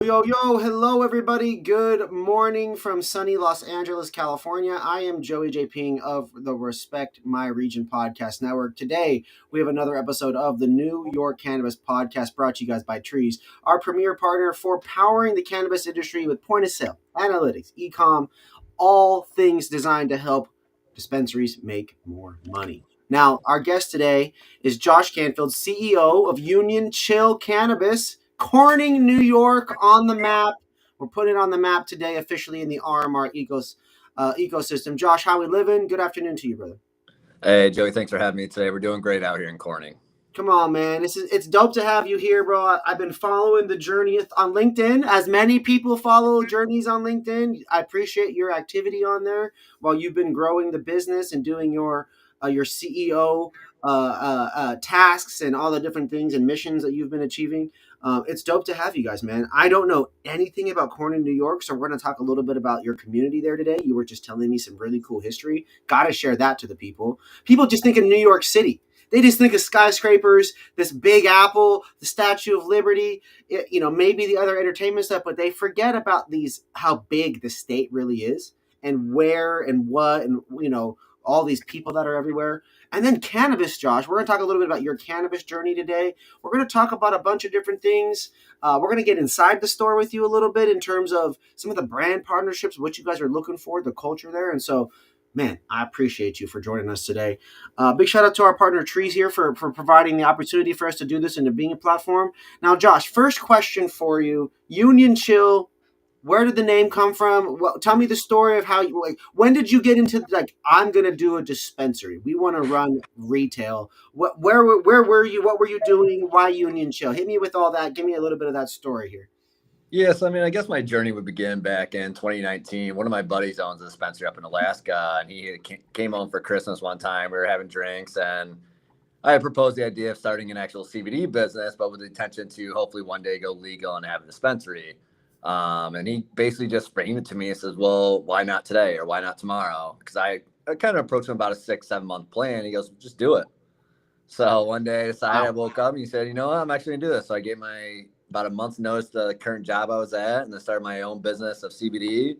Yo, yo, hello everybody. Good morning from sunny Los Angeles, California. I am Joey J. Ping of the Respect My Region Podcast Network. Today, we have another episode of the New York Cannabis Podcast brought to you guys by Trees, our premier partner for powering the cannabis industry with point of sale, analytics, e-com, all things designed to help dispensaries make more money. Now, our guest today is Josh Canfield, CEO of Union Chill Cannabis. Corning, New York on the map. We're putting it on the map today officially in the RMR ecosystem. Josh, how we living? Good afternoon to you, brother. Hey, Joey, thanks for having me today. We're doing great out here in Corning. Come on, man. It's dope to have you here, bro. I've been following the journey on LinkedIn, as many people follow journeys on LinkedIn. I appreciate your activity on there while you've been growing the business and doing your CEO tasks and all the different things and missions that you've been achieving. It's dope to have you guys, man. I don't know anything about Corning, New York, so we're going to talk a little bit about your community there today. You were just telling me some really cool history. Got to share that to the people. People just think of New York City. They just think of skyscrapers, this big apple, the Statue of Liberty, maybe the other entertainment stuff, but they forget about how big the state really is and where and what and, all these people that are everywhere. And then cannabis, Josh. We're going to talk a little bit about your cannabis journey today. We're going to talk about a bunch of different things. We're going to get inside the store with you a little bit in terms of some of the brand partnerships, what you guys are looking for, the culture there. And so, man, I appreciate you for joining us today. Big shout out to our partner Trees here for providing the opportunity for us to do this and to being a platform. Now, Josh, first question for you. Union Chill, where did the name come from? Well, tell me the story of how you when did you get into I'm gonna do a dispensary. We want to run retail. Where were you? What were you doing? Why Union Chill? Hit me with all that. Give me a little bit of that story here. Yes, I guess my journey would begin back in 2019. One of my buddies owns a dispensary up in Alaska, and he came home for Christmas one time. We were having drinks, and I had proposed the idea of starting an actual CBD business, but with the intention to hopefully one day go legal and have a dispensary. And he basically just framed it to me and says, well, why not today or why not tomorrow? Because I kind of approached him about a 6-7 month plan. He goes, just do it. So one day I decided, I woke up and he said, you know what, I'm actually going to do this. So I gave about a month's notice to the current job I was at and then started my own business of CBD.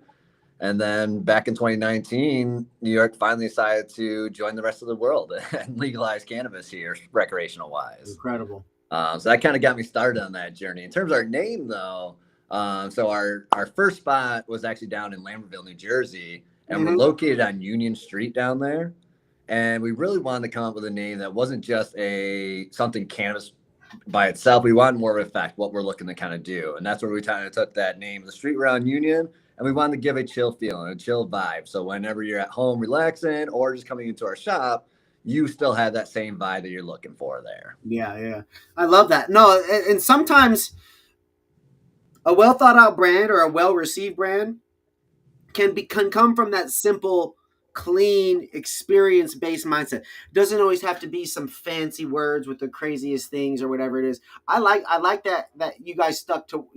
And then back in 2019, New York finally decided to join the rest of the world and legalize cannabis here, recreational wise. Incredible. So that kind of got me started on that journey. In terms of our name, though, so our first spot was actually down in Lambertville, New Jersey, and we're located on Union Street down there. And we really wanted to come up with a name that wasn't just something cannabis by itself. We wanted more of an effect, what we're looking to kind of do. And that's where we kind of took that name, the street around Union, and we wanted to give a chill feeling, a chill vibe. So whenever you're at home relaxing or just coming into our shop, you still have that same vibe that you're looking for there. Yeah. I love that. No, and sometimes a well thought out brand or a well received brand can come from that simple, clean, experience based mindset. It doesn't always have to be some fancy words with the craziest things or whatever it is. I like that you guys stuck to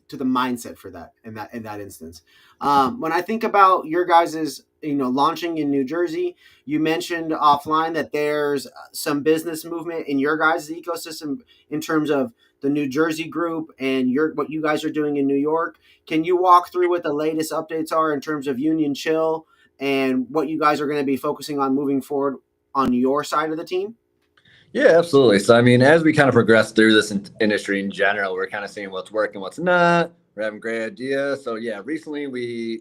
to the mindset for that in that instance. When I think about your guys's launching in New Jersey, you mentioned offline that there's some business movement in your guys' ecosystem in terms of the New Jersey group and what you guys are doing in New York. Can you walk through what the latest updates are in terms of Union Chill and what you guys are going to be focusing on moving forward on your side of the team? Yeah, absolutely. So, as we kind of progress through this industry in general, we're kind of seeing what's working, what's not. We're having great ideas. So, yeah, recently we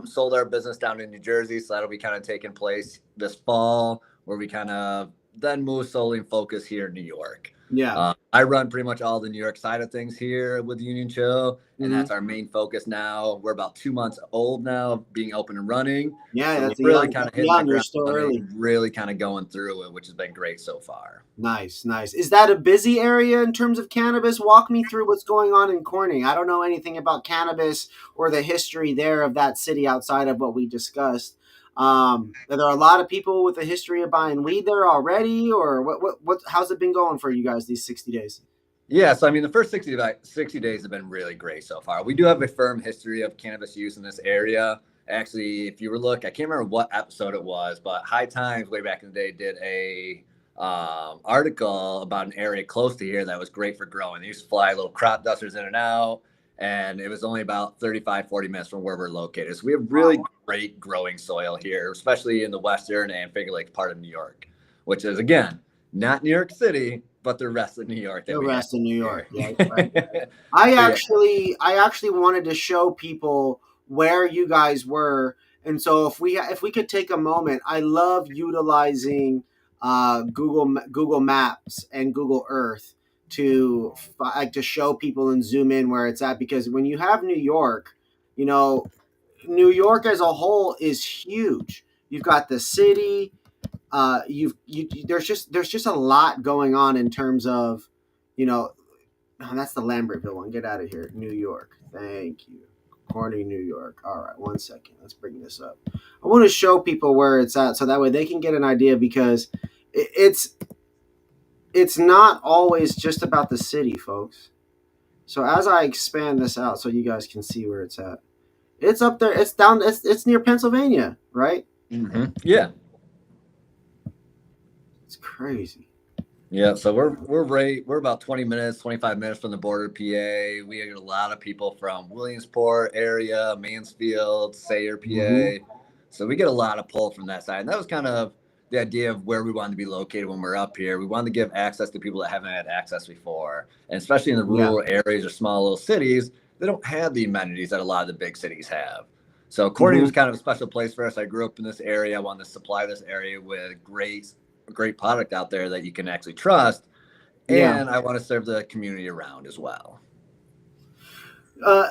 sold our business down in New Jersey. So that'll be kind of taking place this fall, where we kind of then move solely and focus here in New York. Yeah. I run pretty much all the New York side of things here with Union Chill, and that's our main focus now. We're about 2 months old now, being open and running. Yeah, so that's really kind of hitting the ground still early. Really kind of going through it, which has been great so far. Nice. Is that a busy area in terms of cannabis? Walk me through what's going on in Corning. I don't know anything about cannabis or the history there of that city outside of what we discussed. Are there a lot of people with a history of buying weed there already, or what? How's it been going for you guys these 60 days? Yeah, so the first 60 days have been really great so far. We do have a firm history of cannabis use in this area. Actually, if you were I can't remember what episode it was, but High Times way back in the day did a article about an area close to here that was great for growing. They used to fly little crop dusters in and out, and it was only about 35, 40 minutes from where we're located. So we have really great growing soil here, especially in the Western and Finger Lakes part of New York, which is, again, not New York City, but the rest of New York that The we have rest of New York, here. yeah, right. I But yeah. actually wanted to show people where you guys were, and so if we could take a moment, I love utilizing Google Maps and Google Earth to like to show people and zoom in where it's at, because when you have New York, you know, New York as a whole is huge. You've got the city. There's just a lot going on in terms of, you know, oh, that's the Lambertville one. Get out of here. New York. Thank you. Corny, New York. All right, one second. Let's bring this up. I want to show people where it's at so that way they can get an idea, because it's not always just about the city, folks. So as I expand this out so you guys can see where it's at. It's up there. It's down. It's near Pennsylvania, right? Mm-hmm. Yeah. It's crazy. Yeah, so we're about 20 minutes, 25 minutes from the border of PA. We get a lot of people from Williamsport area, Mansfield, Sayre, Mm-hmm. PA. So we get a lot of pull from that side. And that was kind of the idea of where we wanted to be located when we're up here. We wanted to give access to people that haven't had access before. And especially in the Yeah. rural areas or small little cities, they don't have the amenities that a lot of the big cities have. So Corning Mm-hmm. was kind of a special place for us. I grew up in this area. I wanted to supply this area with great product out there that you can actually trust, Yeah. and I want to serve the community around as well. Uh,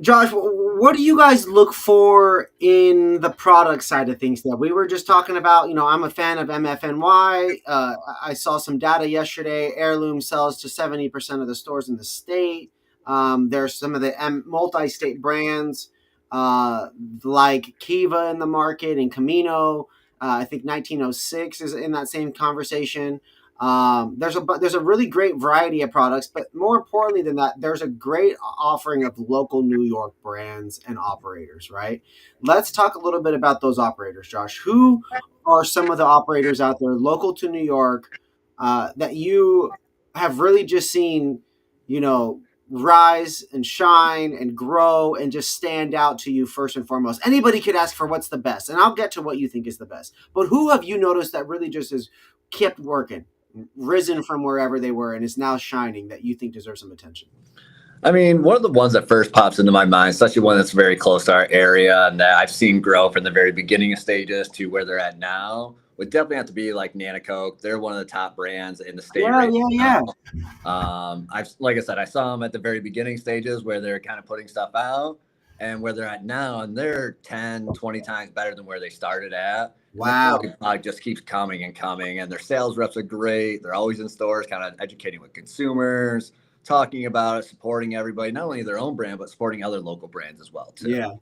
Josh, what do you guys look for in the product side of things? That we were just talking about, I'm a fan of MFNY. I saw some data yesterday. Heirloom sells to 70% of the stores in the state. There's some of the multi-state brands like Kiva in the market and Camino. I think 1906 is in that same conversation. There's a really great variety of products, but more importantly than that, there's a great offering of local New York brands and operators. Right? Let's talk a little bit about those operators, Josh. Who are some of the operators out there local to New York that you have really just seen, rise and shine and grow and just stand out to you first and foremost? Anybody could ask for what's the best, and I'll get to what you think is the best. But who have you noticed that really just has kept working, risen from wherever they were, and is now shining, that you think deserves some attention? I mean, one of the ones that first pops into my mind, especially one that's very close to our area and that I've seen grow from the very beginning of stages to where they're at now, would definitely have to be like Nana Coke. They're one of the top brands in the state Yeah, right yeah, now. yeah. I've like I said, I saw them at the very beginning stages where they're kind of putting stuff out, and where they're at now, and they're 10, 20 times better than where they started at. And the Wow. quality of product just keeps coming and coming, and their sales reps are great. They're always in stores, kind of educating with consumers, talking about it, supporting everybody, not only their own brand, but supporting other local brands as well, too. Yeah.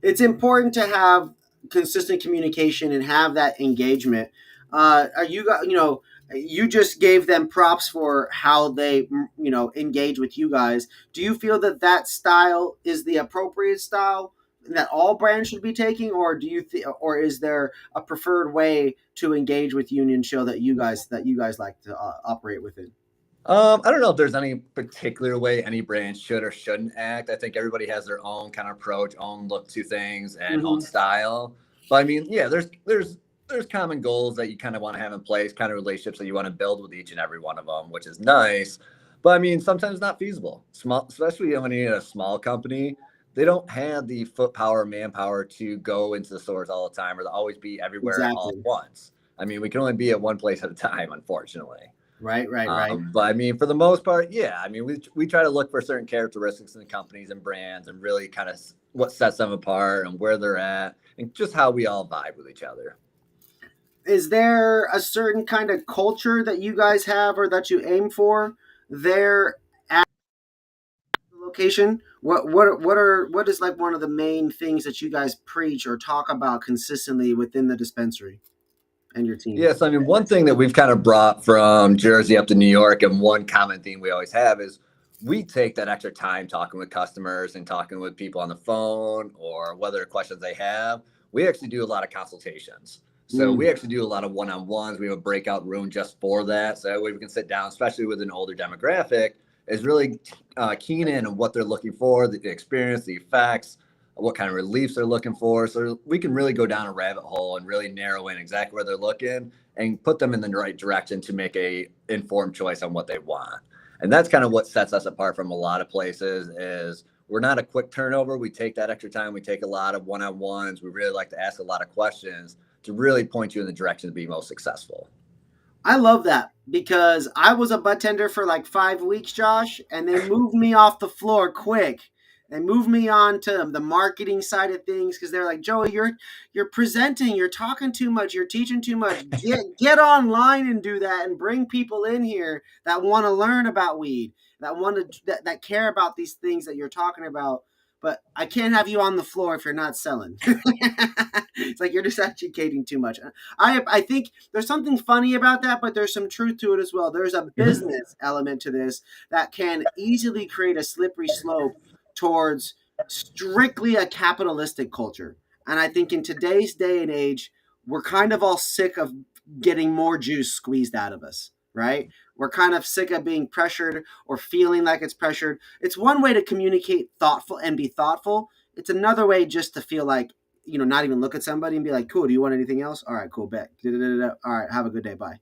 It's important to have consistent communication and have that engagement. Are you got you just gave them props for how they engage with you guys. Do you feel that that style is the appropriate style that all brands should be taking, or or is there a preferred way to engage with Union Chill that you guys like to operate within? I don't know if there's any particular way any brand should or shouldn't act. I think everybody has their own kind of approach, own look to things, and own Mm-hmm. style. But I mean, yeah, there's common goals that you kind of want to have in place, kind of relationships that you want to build with each and every one of them, which is nice. But I mean, sometimes not feasible. Small, especially when you're a small company, they don't have the foot power, manpower to go into the stores all the time or to always be everywhere all Exactly. at once. I mean, we can only be at one place at a time, unfortunately. Right. Right. Right. But I mean, for the most part, yeah. I mean, we try to look for certain characteristics in the companies and brands, and really kind of what sets them apart and where they're at, and just how we all vibe with each other. Is there a certain kind of culture that you guys have or that you aim for there at the location? What is like one of the main things that you guys preach or talk about consistently within the dispensary and your team? Yes, I mean, one thing that we've kind of brought from Jersey up to New York, and one common theme we always have is we take that extra time talking with customers and talking with people on the phone or whether questions they have. We actually do a lot of consultations. So we actually do a lot of one-on-ones. We have a breakout room just for that. So that way we can sit down, especially with an older demographic, is really keen in on what they're looking for, the experience, the effects, what kind of reliefs they're looking for. So we can really go down a rabbit hole and really narrow in exactly where they're looking and put them in the right direction to make a informed choice on what they want. And that's kind of what sets us apart from a lot of places is we're not a quick turnover. We take that extra time. We take a lot of one-on-ones. We really like to ask a lot of questions to really point you in the direction to be most successful. I love that because I was a bud tender for like 5 weeks, Josh, and they moved me off the floor quick. They moved me on to the marketing side of things because they're like, Joey, you're presenting, you're talking too much, you're teaching too much. Get online and do that and bring people in here that want to learn about weed, that care about these things that you're talking about. But I can't have you on the floor if you're not selling. It's like you're just educating too much. I think there's something funny about that, but there's some truth to it as well. There's a business element to this that can easily create a slippery slope towards strictly a capitalistic culture. And I think in today's day and age, we're kind of all sick of getting more juice squeezed out of us, right? We're kind of sick of being pressured or feeling like it's pressured. It's one way to communicate thoughtful and be thoughtful. It's another way just to feel like, not even look at somebody and be like, cool, do you want anything else? All right, cool, bet. All right, have a good day, bye.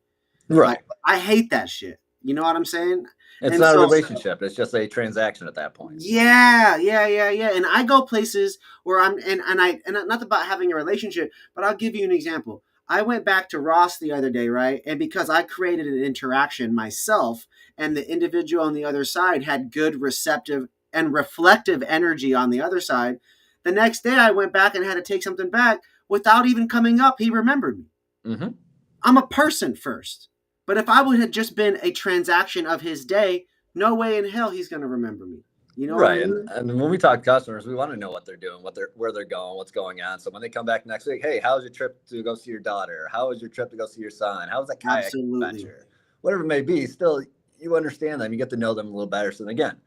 Right. Like, I hate that shit. You know what I'm saying? It's And not a so, relationship. It's just a transaction at that point. yeah. And I go places where and not about having a relationship, but I'll give you an example. I went back to Ross the other day, right? And because I created an interaction myself, and the individual on the other side had good, receptive, and reflective energy on the other side, the next day I went back and had to take something back without even coming up. He remembered me. Mm-hmm. I'm a person first. But if I would have just been a transaction of his day, no way in hell he's going to remember me. You know what I Right. mean? And when we talk to customers, we want to know what they're doing, where they're going, what's going on. So when they come back next week, hey, how was your trip to go see your daughter? How was your trip to go see your son? How was that kayak Absolutely. adventure? Whatever it may be, still you understand them. You get to know them a little better. So again,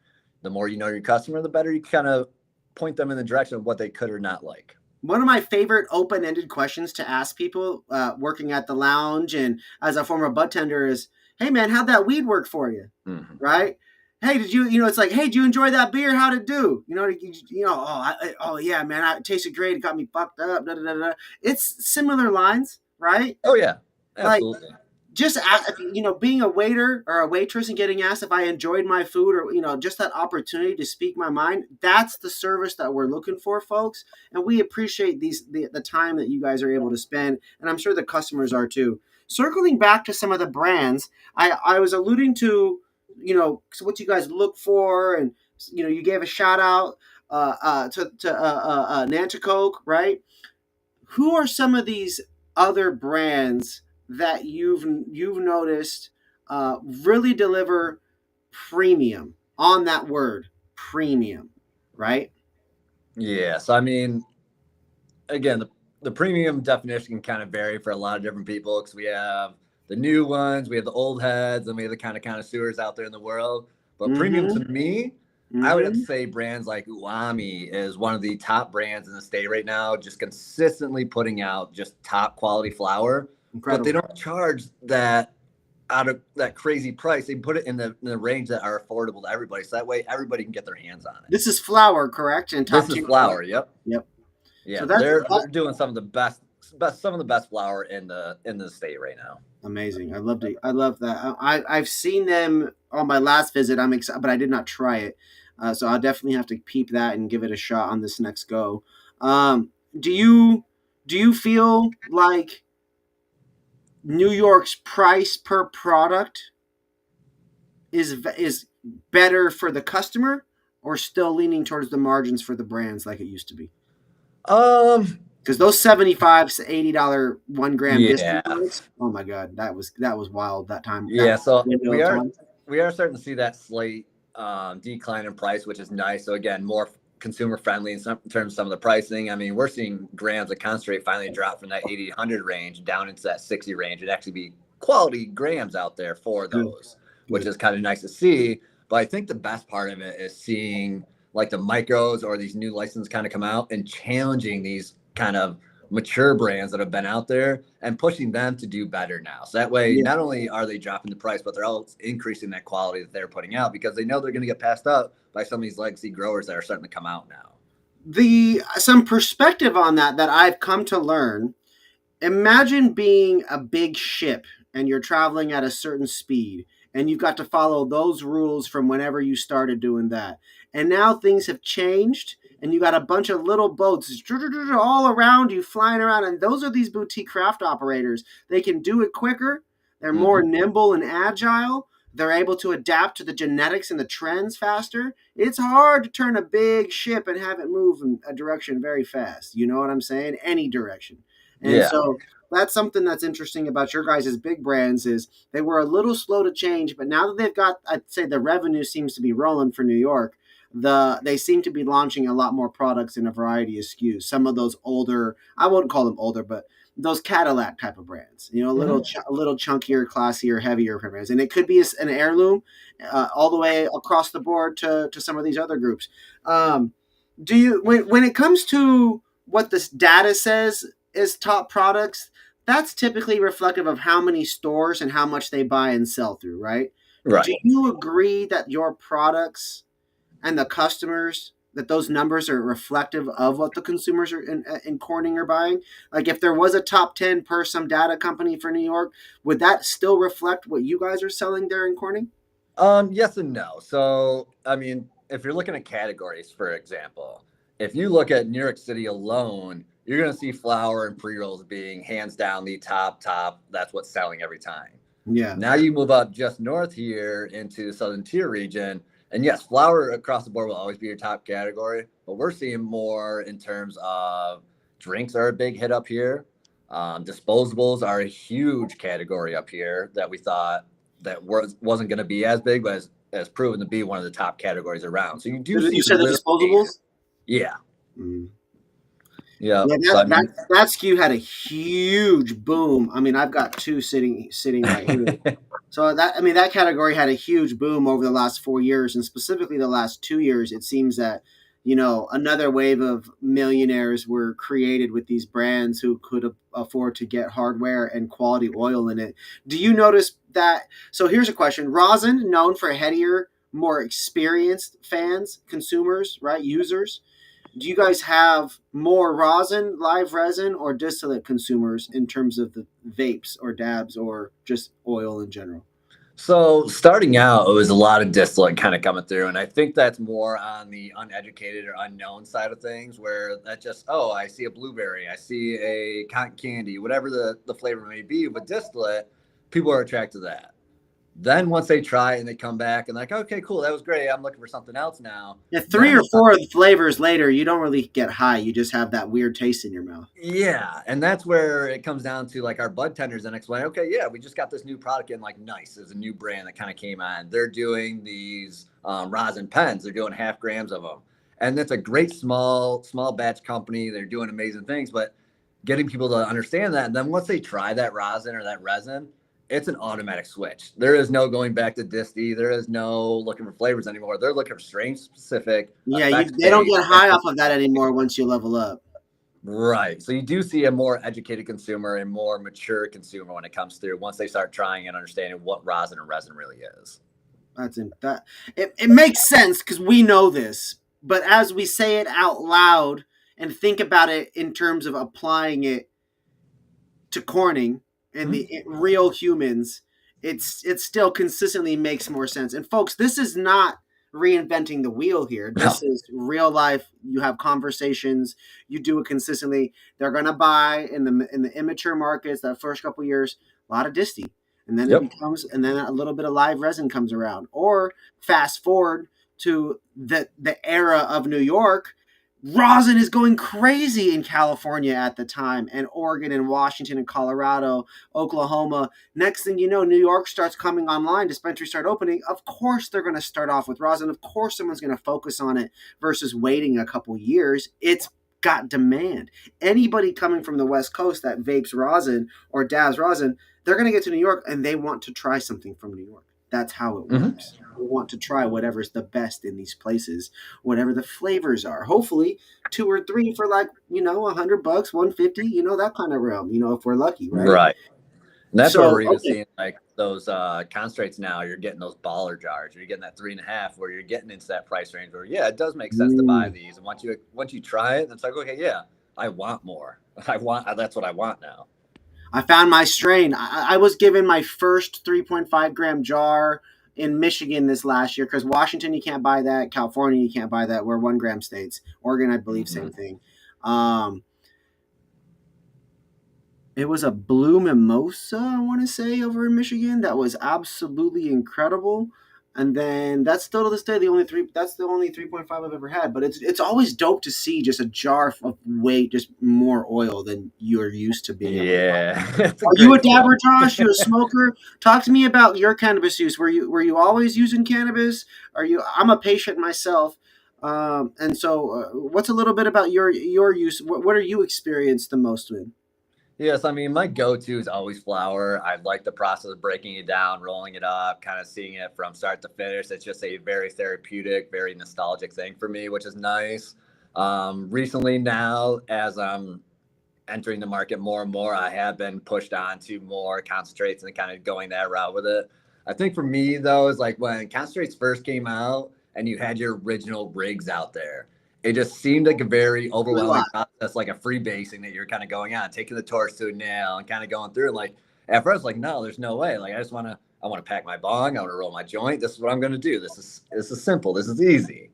the more you know your customer, the better you kind of point them in the direction of what they could or not like. One of my favorite open-ended questions to ask people working at the lounge and as a former bud tender is, hey, man, how'd that weed work for you? Mm-hmm. Right? Hey, it's like, hey, did you enjoy that beer? How'd it do? Oh, yeah, man, it tasted great. It got me fucked up. Da, da, da, da. It's similar lines, right? Oh, yeah, Like, absolutely. just being a waiter or a waitress and getting asked if I enjoyed my food or just that opportunity to speak my mind, that's the service that we're looking for, folks. And we appreciate the time that you guys are able to spend, and I'm sure the customers are too. Circling back to some of the brands, I was alluding to what you guys look for, and you gave a shout out to Nanticoke, right? Who are some of these other brands that you've noticed really deliver premium on that word premium, right? Yeah. So, I mean, again, the premium definition can kind of vary for a lot of different people because we have the new ones, we have the old heads, and we have the kind of connoisseurs out there in the world. But premium to me, I would have to say brands like Uami is one of the top brands in the state right now, just consistently putting out just top quality flower. Incredible. But they don't charge that out of that crazy price. They put it in the range that are affordable to everybody. So that way everybody can get their hands on it. This is flower, correct? And this is flower. Yep. Yeah. So they're doing some of the best flower in the state right now. Amazing. I love that. I've seen them on my last visit. I'm excited, but I did not try it. So I'll definitely have to peep that and give it a shot on this next go. Do you feel like New York's price per product is better for the customer, or still leaning towards the margins for the brands like it used to be? Because those $75 to $80 1 gram discounts, oh my god, that was wild that time. Yeah, so we are starting to see that slight decline in price, which is nice. So again, more consumer friendly in terms of some of the pricing. I mean, we're seeing grams of concentrate finally drop from that 80 100 range down into that 60 range, and actually be quality grams out there for those, which is kind of nice to see. But I think the best part of it is seeing like the micros or these new licenses kind of come out and challenging these kind of mature brands that have been out there and pushing them to do better now. So that way, Yeah. not only are they dropping the price, but they're also increasing that quality that they're putting out because they know they're going to get passed up by some of these legacy growers that are starting to come out now. The some perspective on that I've come to learn. Imagine being a big ship and you're traveling at a certain speed and you've got to follow those rules from whenever you started doing that. And now things have changed and you got a bunch of little boats all around you flying around. And those are these boutique craft operators. They can do it quicker, they're more Mm-hmm. nimble and agile. They're able to adapt to the genetics and the trends faster. It's hard to turn a big ship and have it move in a direction very fast. You know what I'm saying? Any direction. And Yeah. so that's something that's interesting about your guys' big brands is they were a little slow to change, but now that they've got, I'd say the revenue seems to be rolling for New York. They seem to be launching a lot more products in a variety of SKUs. Some of those older, I wouldn't call them older, but those Cadillac type of brands, you know, Mm-hmm. a little chunkier, classier, heavier brands, and it could be an heirloom, all the way across the board to some of these other groups. Um, do you when it comes to what this data says is top products, that's typically reflective of how many stores and how much they buy and sell through, right? Do Right. you agree that your products and the customers that those numbers are reflective of what the consumers are in Corning are buying? Like if there was a top 10 per some data company for New York, would that still reflect what you guys are selling there in Corning? Yes and no. So, I mean, if you're looking at categories, for example, if you look at New York City alone, you're going to see flower and pre rolls being hands down the top. That's what's selling every time. Yeah. Now you move up just north here into the southern tier region, and yes, flower across the board will always be your top category, but we're seeing more in terms of drinks are a big hit up here. Disposables are a huge category up here that we thought that wasn't going to be as big, but has proven to be one of the top categories around. So you do You see said the little changes. disposables? Yeah, Mm. yeah. Yeah, So I mean, that SKU had a huge boom. I mean, I've got two sitting right here. So that I mean that category had a huge boom over the last 4 years, and specifically the last 2 years. It seems that another wave of millionaires were created with these brands who could afford to get hardware and quality oil in it. Do you notice that? So here's a question: rosin, known for headier, more experienced fans, consumers, right, users. Do you guys have more rosin, live resin, or distillate consumers in terms of the vapes or dabs or just oil in general? so starting out, it was a lot of distillate kind of coming through, and I think that's more on the uneducated or unknown side of things, where that just I see a blueberry, I see a cotton candy, whatever the flavor may be. With distillate, people are attracted to that. Then once they try it and they come back and like, okay, cool, that was great. I'm looking for something else now. Yeah, three Then or they four of the flavors later, you don't really get high. You just have that weird taste in your mouth. Yeah, and that's where it comes down to like our bud tenders and explain, okay, yeah, we just got this new product in like Nice is a new brand that kind of came on. They're doing these rosin pens. They're doing half grams of them, and it's a great small batch company. They're doing amazing things, but getting people to understand that, and then once they try that rosin or that resin, it's an automatic switch. There is no going back to disty. There is no looking for flavors anymore. They're looking for strain specific, Yeah, effects they don't based, get and high off of that anymore once you level up. right. So you do see a more educated consumer and more mature consumer when it comes through once they start trying and understanding what rosin and resin really is. It makes sense because we know this, but as we say it out loud and think about it in terms of applying it to Corning and Hmm? the real humans, it still consistently makes more sense. And folks, this is not reinventing the wheel here. This No. is real life. You have conversations. You do it consistently. They're gonna buy in the immature markets that first couple years a lot of disty, and then Yep. and then a little bit of live resin comes around. Or fast forward to the era of New York, rosin is going crazy in California at the time, and Oregon and Washington and Colorado, Oklahoma. Next thing you know, New York starts coming online, dispensaries start opening. Of course, they're going to start off with rosin. Of course, someone's going to focus on it versus waiting a couple years. It's got demand. Anybody coming from the West Coast that vapes rosin or dabs rosin, they're going to get to New York and they want to try something from New York. That's how it Hmm. works. We want to try whatever's the best in these places, whatever the flavors are. Hopefully, two or three for like $100, 150, that kind of realm. If we're lucky, right? Right. And that's where we're So even okay. seeing like those concentrates now. You're getting those baller jars. You're getting that 3.5, where you're getting into that price range where it does make sense to buy Mm. these. And once you try it, it's like, okay, yeah, I want more. That's what I want now. I found my strain. I was given my first 3.5 gram jar in Michigan this last year because Washington you can't buy that, California you can't buy that. We're 1 gram states. Oregon, I believe, same Hmm. thing. Um, it was a blue mimosa, I want to say, over in Michigan. That was absolutely incredible. And then that's still to this day the only three. That's the only 3.5 I've ever had. But it's always dope to see just a jar of way, just more oil than you're used to being able to buy. Yeah, it's a Are you a great dabber, feeling. Josh? You a smoker? Talk to me about your cannabis use. Were you always using cannabis? Are you? I'm a patient myself, and so what's a little bit about your use? What are you experienced the most with? Yes, I mean, my go-to is always flour. I like the process of breaking it down, rolling it up, kind of seeing it from start to finish. It's just a very therapeutic, very nostalgic thing for me, which is nice. Recently, now, as I'm entering the market more and more, I have been pushed on to more concentrates and kind of going that route with it. I think for me, though, is like when concentrates first came out and you had your original rigs out there, it just seemed like a very A overwhelming lot. process, like a freebasing that you're kind of going on, taking the torch to a nail and kind of going through. And like at first, like, no, there's no way. Like I want to pack my bong, I want to roll my joint. This is what I'm going to do. This is simple. This is easy.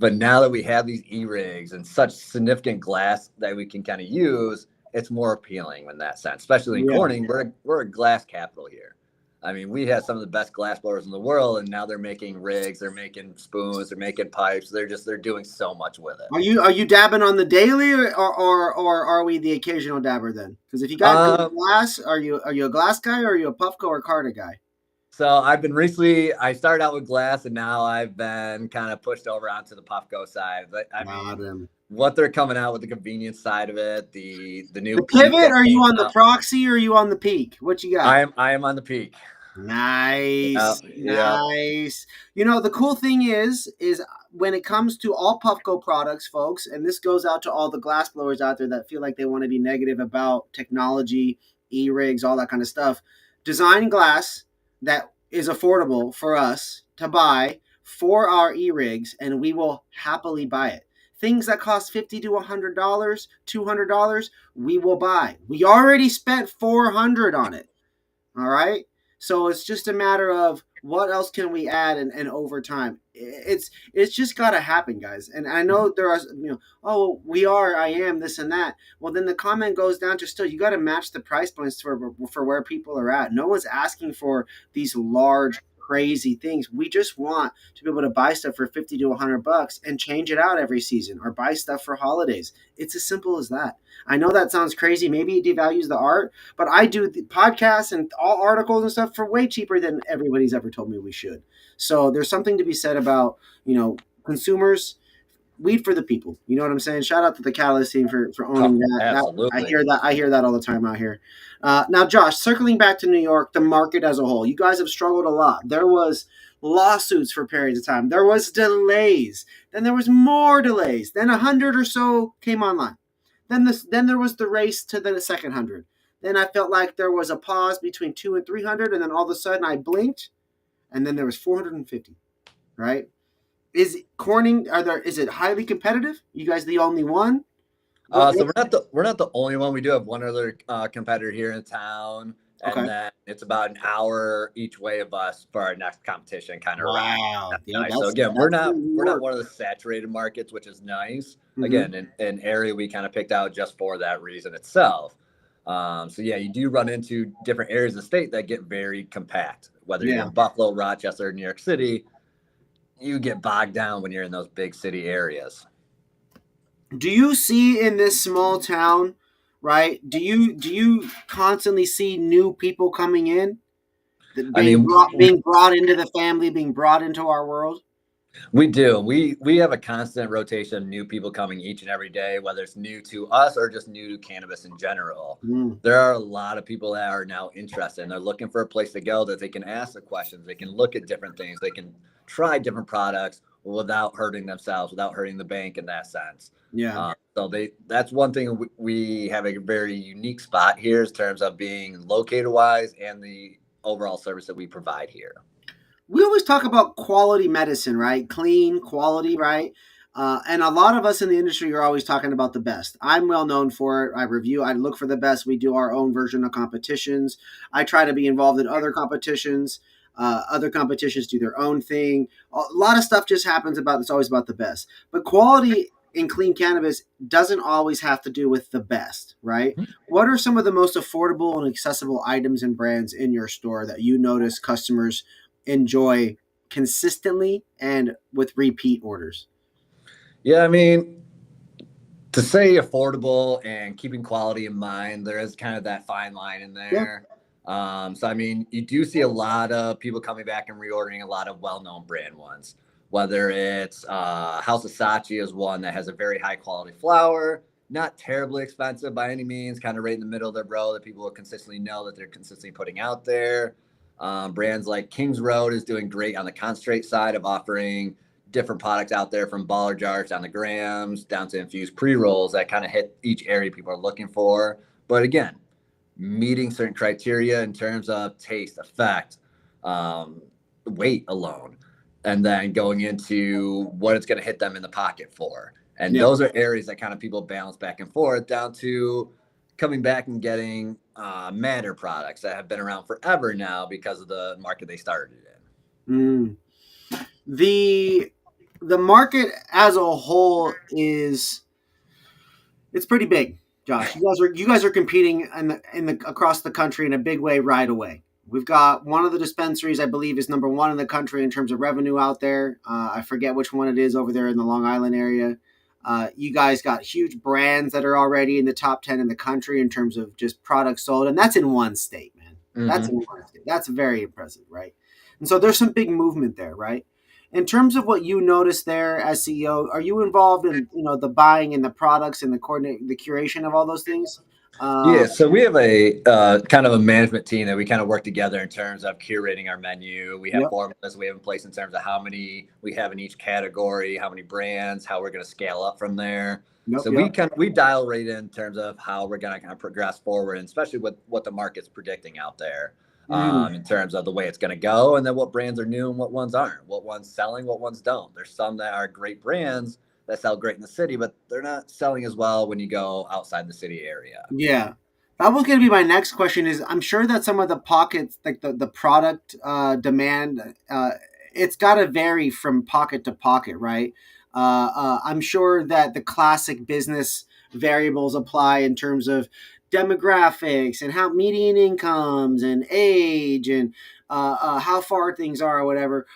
But now that we have these e-rigs and such significant glass that we can kind of use, it's more appealing in that sense. Especially in Yeah. Corning, we're a glass capital here. I mean, we have some of the best glass blowers in the world, and now they're making rigs, they're making spoons, they're making pipes. They're doing so much with it. Are you dabbing on the daily, or are we the occasional dabber then? Because if you got good Um, glass, are you a glass guy or are you a Puffco or Carta guy? so I've been recently. I started out with glass, and now I've been kind of pushed over onto the Puffco side. But I Got mean, him. what they're coming out with the convenience side of it, the new The peak pivot? that Are you came on the out. proxy or are you on the peak? What you got? I am on the peak. Yeah, Nice, yeah. nice. The cool thing is when it comes to all Puffco products, folks, and this goes out to all the glass blowers out there that feel like they want to be negative about technology, e-rigs, all that kind of stuff. Design glass that is affordable for us to buy for our e-rigs, and we will happily buy it. Things that cost $50 to $100, $200, we will buy. We already spent $400 on it. All right. So it's just a matter of what else can we add and over time. It's just got to happen, guys. And I know there are oh, we are, I am this and that. Well, then the comment goes down to still you got to match the price points for where people are at. No one's asking for these large crazy things. We just want to be able to buy stuff for $50 to $100 and change it out every season or buy stuff for holidays. It's as simple as that. I know that sounds crazy. Maybe it devalues the art, but I do the podcasts and all articles and stuff for way cheaper than everybody's ever told me we should. So there's something to be said about, consumers, weed for the people. You know what I'm saying? Shout out to the Catalyst team for Oh, owning that. That I absolutely. hear that I hear that all the time out here. Now, Josh, circling back to New York, the market as a whole, you guys have struggled a lot. There was lawsuits for periods of time. There was delays. Then there was more delays. Then 100 or so came online. Then there was the race to the second 100. Then I felt like there was a pause between 2 and 300, and then all of a sudden I blinked, and then there was 450. Right? Is Corning? Is it highly competitive? You guys the only one? So What? we're not the only one. We do have one other competitor here in town, and Okay. then it's about an hour each way of us for our next competition, kind of around. Wow. That's Yeah, nice. So that's again, we're that's not New we're not York. one of the saturated markets, which is nice. Mm-hmm. Again, an area we kind of picked out just for that reason itself. So yeah, you do run into different areas of the state that get very compact. Whether you're Yeah. in Buffalo, Rochester, New York City, you get bogged down when you're in those big city areas. Do you see in this small town, right? Do you constantly see new people coming in, I being mean, brought being brought into the family, being brought into our world? We do. We have a constant rotation of new people coming each and every day, whether it's new to us or just new to cannabis in general. Mm, There are a lot of people that are now interested and they're looking for a place to go that they can ask the questions, they can look at different things, they can try different products without hurting themselves, without hurting the bank in that sense. yeah. So that's one thing we have a very unique spot here in terms of being located wise and the overall service that we provide here. We always talk about quality medicine, right? Clean quality, right? And a lot of us in the industry are always talking about the best. I'm well known for it. I look for the best. We do our own version of competitions. I try to be involved in other competitions. Other competitions do their own thing. A lot of stuff just happens about it's always about the best. But quality in clean cannabis doesn't always have to do with the best, right? What are some of the most affordable and accessible items and brands in your store that you notice customers enjoy consistently and with repeat orders? Yeah, I mean, to say affordable and keeping quality in mind, there is kind of that fine line in Yeah. there. So I mean, you do see a lot of people coming back and reordering a lot of well-known brand ones. Whether it's House of Sachi is one that has a very high quality flower, not terribly expensive by any means, kind of right in the middle of their row that people will consistently know that they're consistently putting out there. Brands like Kings Road is doing great on the concentrate side of offering different products out there from baller jars down to grams down to infused pre-rolls that kind of hit each area people are looking for. But again, meeting certain criteria in terms of taste, effect, weight alone, and then going into what it's going to hit them in the pocket for. And Yeah. those are areas that kind of people balance back and forth down to coming back and getting matter products that have been around forever now because of the market they started in. Mm. The the market as a whole is it's pretty big, Josh. You guys are competing in the across the country in a big way right away. We've got one of the dispensaries I believe is number one in the country in terms of revenue out there. I forget which one it is over there in the Long Island area. You guys got huge brands that are already in the top 10 in the country in terms of just products sold, and that's in one state, man. That's in Mm-hmm. one state. That's very impressive, right? And so there's some big movement there, right? In terms of what you noticed there as CEO, are you involved in the buying and the products and the coordinate the curation of all those things? Yeah, Um, so we have a kind of a management team that we kind of work together in terms of curating our menu. We have yep, formulas we have in place in terms of how many we have in each category, how many brands, how we're going to scale up from there. yep, So yep. we dial right in terms of how we're going to kind of progress forward, and especially with what the market's predicting out there Mm, in terms of the way it's going to go, and then what brands are new and what ones aren't, what ones selling, what ones don't. There's some that are great brands that sell great in the city, but they're not selling as well when you go outside the city area. yeah. That was going to be my next question. Is I'm sure that some of the pockets, like the product demand, it's got to vary from pocket to pocket, right? I'm sure that the classic business variables apply in terms of demographics and how median incomes and age and how far things are or whatever.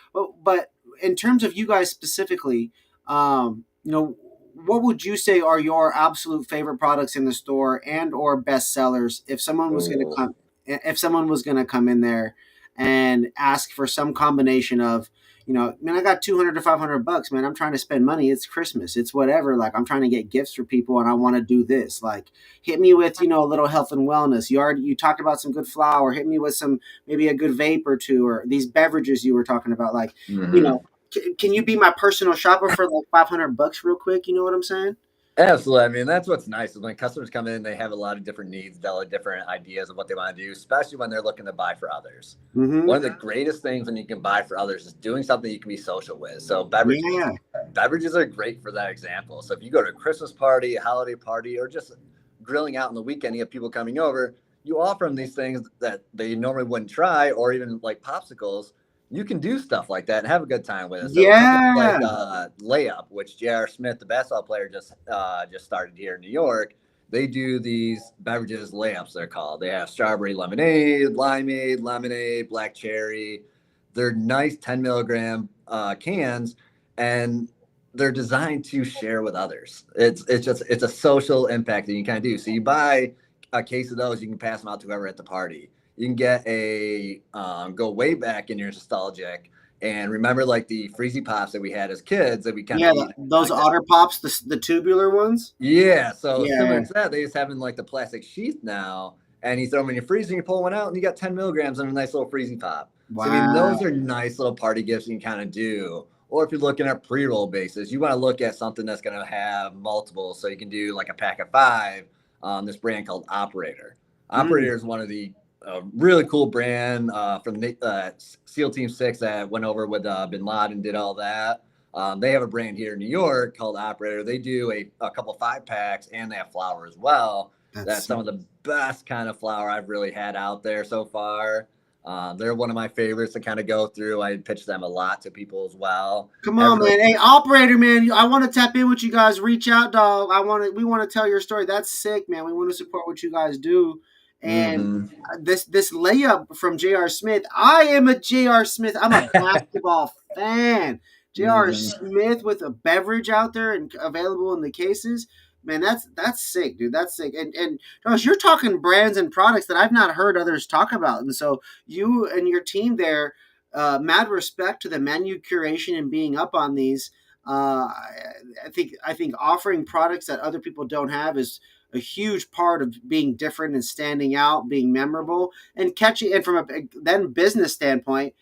But in terms of you guys specifically, what would you say are your absolute favorite products in the store and or best sellers if someone was going to Oh. come in there and ask for some combination of man, I got 200 to 500 bucks, man. I'm trying to spend money. It's Christmas. It's whatever. Like, I'm trying to get gifts for people and I want to do this. Like, hit me with, a little health and wellness. You talked about some good flour. Hit me with some, maybe a good vape or two, or these beverages you were talking about. Like, you Mhm. know, can you be my personal shopper for like 500 bucks real quick? You know what I'm saying? Absolutely. I mean, that's what's nice is when customers come in, they have a lot of different needs, a lot of different ideas of what they want to do, especially when they're looking to buy for others. Mm-hmm. One of the greatest things when you can buy for others is doing something you can be social with. So beverages. Yeah. Beverages are great for that example. So if you go to a Christmas party, a holiday party, or just grilling out on the weekend, you have people coming over, you offer them these things that they normally wouldn't try, or even like popsicles. You can do stuff like that and have a good time with it. So companies like Yeah. Layup, which J.R. Smith, the basketball player, just started here in New York, they do these beverages layups. They're called. They have strawberry lemonade, limeade, lemonade, black cherry. They're nice 10 milligram cans, and they're designed to share with others. It's a social impact that you kind of do. So you buy a case of those, you can pass them out to whoever at the party. You can get a go way back in your nostalgic And remember, like the freezy pops that we had as kids that we kind of Yeah, eat those like that. Otter Pops, the tubular ones. Yeah, so Yeah. similar to that, they just have in like the plastic sheath now, and you throw them in your freezer and you pull one out, and you got 10 milligrams in a nice little freezy pop. So I mean, those Wow. are nice little party gifts you can kind of do. Or if you're looking at pre-roll basis, you want to look at something that's going to have multiple. So you can do like a pack of five. This brand called Operator. Mm, Operator is one of the really cool brand from the SEAL Team Six that went over with Bin Laden, did all that. They have a brand here in New York called Operator. They do a couple 5 packs and they have flour as well. that's That's some of the best kind of flour I've really had out there so far. They're one of my favorites to kind of go through. I pitch them a lot to people as well. Come on, Everybody, man. Hey, operator, man. I want to tap in with you guys. Reach out, dog. We want to tell your story. That's sick, man. We want to support what you guys do. And mm-hmm, this layup from J.R. Smith. I am a J.R. Smith. I'm a basketball fan. J.R. mm-hmm. Smith with a beverage out there and available in the cases. Man, that's sick, dude. That's sick. And Josh, you're talking brands and products that I've not heard others talk about. And so you and your team there, mad respect to the menu curation and being up on these. I think offering products that other people don't have is a huge part of being different and standing out, being memorable, and catching. And from a then business standpoint,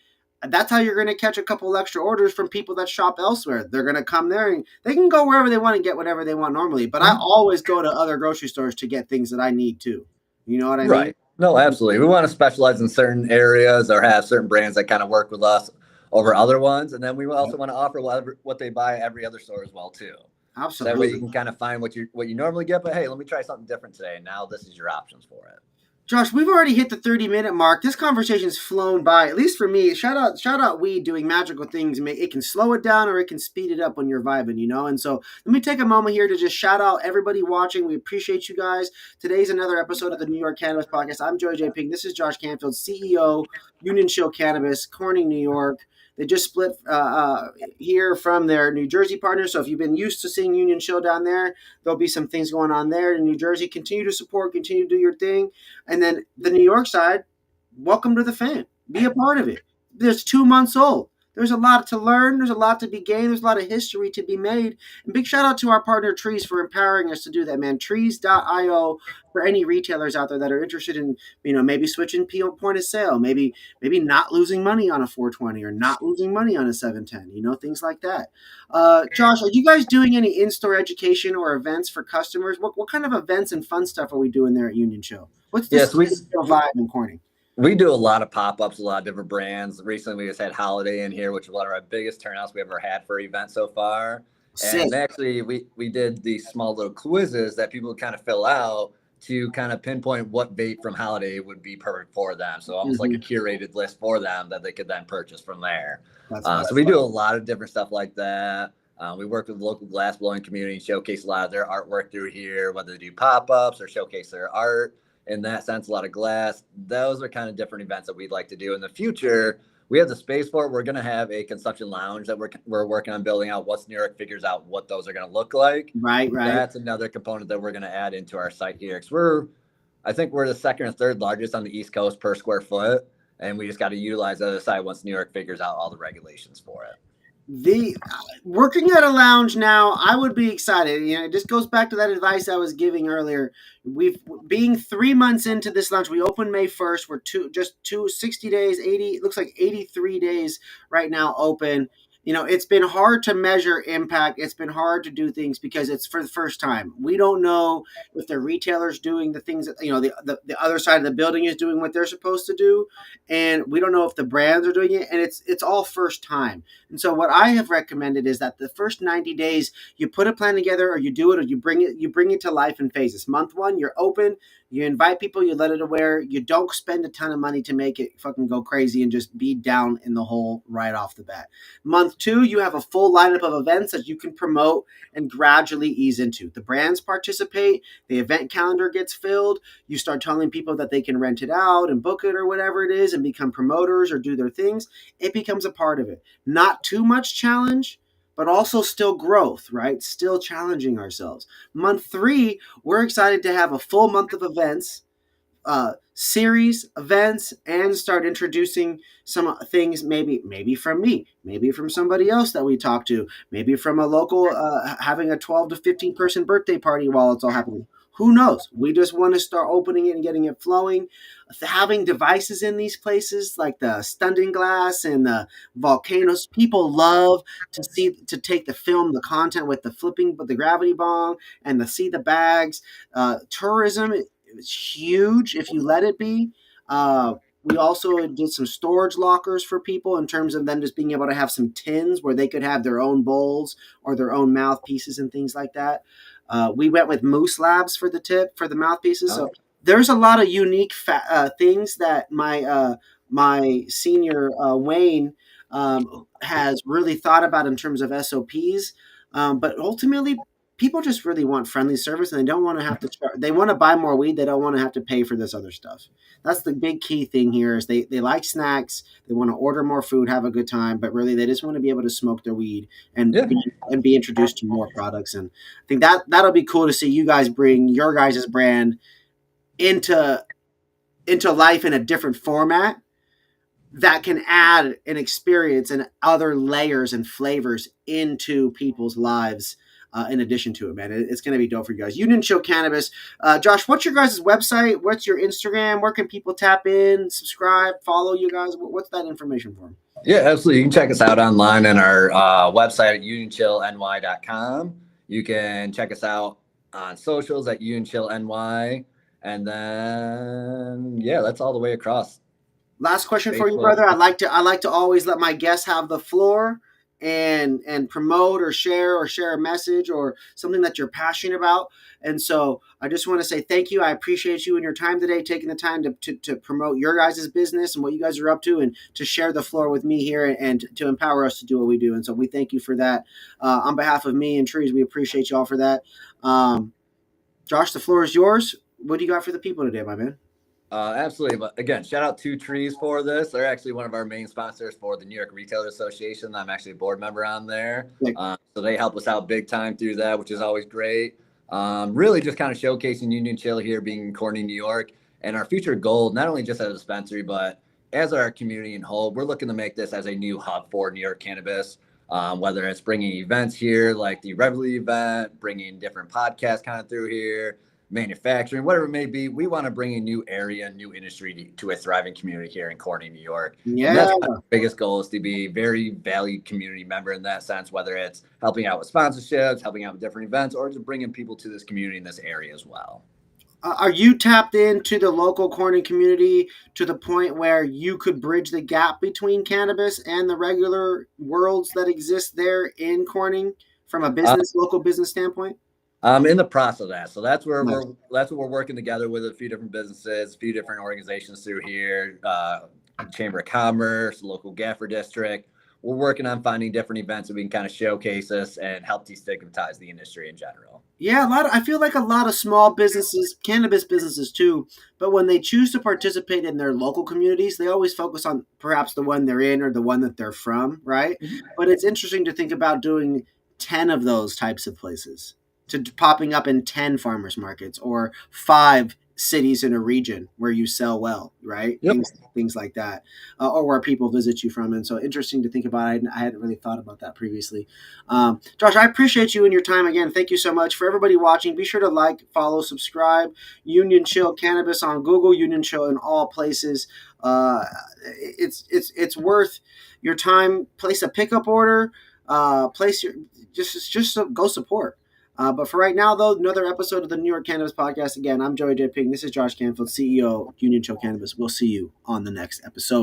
that's how you're going to catch a couple extra orders from people that shop elsewhere. They're going to come there and they can go wherever they want and get whatever they want normally. But I always go to other grocery stores to get things that I need too. You know what I mean? Right. No, absolutely. We want to specialize in certain areas or have certain brands that kind of work with us over other ones. And then we also Yep. want to offer what they buy at every other store as well too. So that way you Absolutely. can kind of find what you normally get, but hey, let me try something different today. And now this is your options for it. Josh, we've already hit the 30-minute mark. This conversation's flown by, at least for me. Shout out weed doing magical things. It can slow it down or it can speed it up when you're vibing, you know? And so let me take a moment here to just shout out everybody watching. We appreciate you guys. Today's another episode of the New York Cannabis Podcast. I'm Joey J. Pink. This is Josh Canfield, CEO, Union Chill Cannabis, Corning, New York. They just split here from their New Jersey partner. So if you've been used to seeing Union Chill down there, there'll be some things going on there in New Jersey. Continue to support, continue to do your thing. And then the New York side, welcome to the fan. Be a part of it. There's 2 months old. There's a lot to learn. There's a lot to be gained. There's a lot of history to be made. And big shout out to our partner Trees for empowering us to do that, man. Trees.io for any retailers out there that are interested in, maybe switching point of sale, maybe not losing money on a 420 or not losing money on a 710, things like that. Josh, are you guys doing any in-store education or events for customers? What kind of events and fun stuff are we doing there at Union Show? What's this Yes, vibe in Corning? we do a lot of pop-ups, a lot of different brands. Recently, we just had Holiday in here, which is one of our biggest turnouts we ever had for an event so far. Sick. And actually, we did these small little quizzes that people kind of fill out to kind of pinpoint what vape from Holiday would be perfect for them. So almost like a curated list for them that they could then purchase from there. So we do a lot of different stuff like that. We work with the local glass blowing community, showcase a lot of their artwork through here, whether they do pop-ups or showcase their art. In that sense, a lot of glass. Those are kind of different events that we'd like to do in the future. We have the space for it. We're going to have a consumption lounge that we're working on building out. Once New York figures out what those are going to look like, Right. that's another component that we're going to add into our site here. Because I think we're the second or third largest on the East Coast per square foot, and we just got to utilize the other side once New York figures out all the regulations for it. The working at a lounge now, I would be excited. It just goes back to that advice I was giving earlier. We've being 3 months into this lounge. We opened May 1st. We're 60 days, 80. It looks like 83 days right now open. It's been hard to measure impact. It's been hard to do things because it's for the first time. We don't know if the retailers doing the things that the other side of the building is doing what they're supposed to do, and we don't know if the brands are doing it. And it's all first time. And so what I have recommended is that the first 90 days you put a plan together, or you do it, or you bring it to life in phases. Month 1, you're open. You invite people, you let it aware. You don't spend a ton of money to make it fucking go crazy and just be down in the hole right off the bat. Month 2, you have a full lineup of events that you can promote and gradually ease into. The brands participate. The event calendar gets filled. You start telling people that they can rent it out and book it or whatever it is and become promoters or do their things. It becomes a part of it. Not too much challenge, but also still growth, right? Still challenging ourselves. Month 3, we're excited to have a full month of events, series events and start introducing some things, maybe from me, maybe from somebody else that we talk to, maybe from a local, having a 12 to 15 person birthday party while it's all happening. Who knows? We just want to start opening it and getting it flowing. Having devices in these places like the stunting glass and the volcanoes, people love to take the film, the content with the flipping, but the gravity bong and the see the bags. Tourism is huge if you let it be. We also did some storage lockers for people in terms of them just being able to have some tins where they could have their own bowls or their own mouthpieces and things like that. We went with moose labs for the tip for the mouthpieces. So Oh, there's a lot of unique things that my senior Wayne has really thought about in terms of SOPs. But ultimately, people just really want friendly service, and they don't want to have to. They want to buy more weed. They don't want to have to pay for this other stuff. That's the big key thing here. Is they like snacks. They want to order more food, have a good time, but really they just want to be able to smoke their weed yeah. and be introduced to more products. And I think that'll be cool to see you guys bring your guys' brand into life in a different format that can add an experience and other layers and flavors into people's lives. In addition to it, man, it's going to be dope for you guys. Union Chill Cannabis. Josh, what's your guys' website? What's your Instagram? Where can people tap in, subscribe, follow you guys? What's that information for? Yeah, absolutely. You can check us out online on our website at unionchillny.com. You can check us out on socials at unionchillny. And then, yeah, that's all the way across. Last question for you, Facebook. brother. I like to always let my guests have the floor and promote or share a message or something that you're passionate about. And so I just want to say thank you. I appreciate you and your time today, taking the time to promote your guys' business and what you guys are up to, and to share the floor with me here and to empower us to do what we do. And so we thank you for that. On behalf of me and Trees, we appreciate you all for that. Josh, the floor is yours. What do you got for the people today, my man? Absolutely. But again, shout out to Trees for this. They're actually one of our main sponsors for the New York Retailer Association. I'm actually a board member on there. Like, So they help us out big time through that, which is always great. Really just kind of showcasing Union Chill here being in Corning, New York, and our future goal, not only just as a dispensary, but as our community in whole. We're looking to make this as a new hub for New York cannabis. Whether it's bringing events here like the Reveille event, bringing different podcasts kind of through here, manufacturing, whatever it may be. We want to bring a new area, new industry to a thriving community here in Corning, New York. And yeah. that's my biggest goal, is to be a very valued community member in that sense, whether it's helping out with sponsorships, helping out with different events, or just bringing people to this community in this area as well. Are you tapped into the local Corning community to the point where you could bridge the gap between cannabis and the regular worlds that exist there in Corning from a Uh, local business standpoint? I'm in the process of that. So Nice. that's what we're working together with a few different businesses, a few different organizations through here, Chamber of Commerce, local Gaffer District. We're working on finding different events that we can kind of showcase us and help destigmatize the industry in general. Yeah, I feel like a lot of small businesses, cannabis businesses too, but when they choose to participate in their local communities, they always focus on perhaps the one they're in or the one that they're from, right? But it's interesting to think about doing 10 of those types of places, to popping up in 10 farmers markets or 5 cities in a region where you sell well, right? Yep. Things like that, or where people visit you from. And so interesting to think about. I hadn't really thought about that previously. Josh, I appreciate you and your time again. Thank you so much. For everybody watching, be sure to like, follow, subscribe. Union Chill Cannabis on Google, Union Chill in all places. It's worth your time. Place a pickup order. Place your just go support. But for right now, though, another episode of the New York Cannabis Podcast. Again, I'm Joey J. Ping. This is Josh Canfield, CEO of Union Chill Cannabis. We'll see you on the next episode.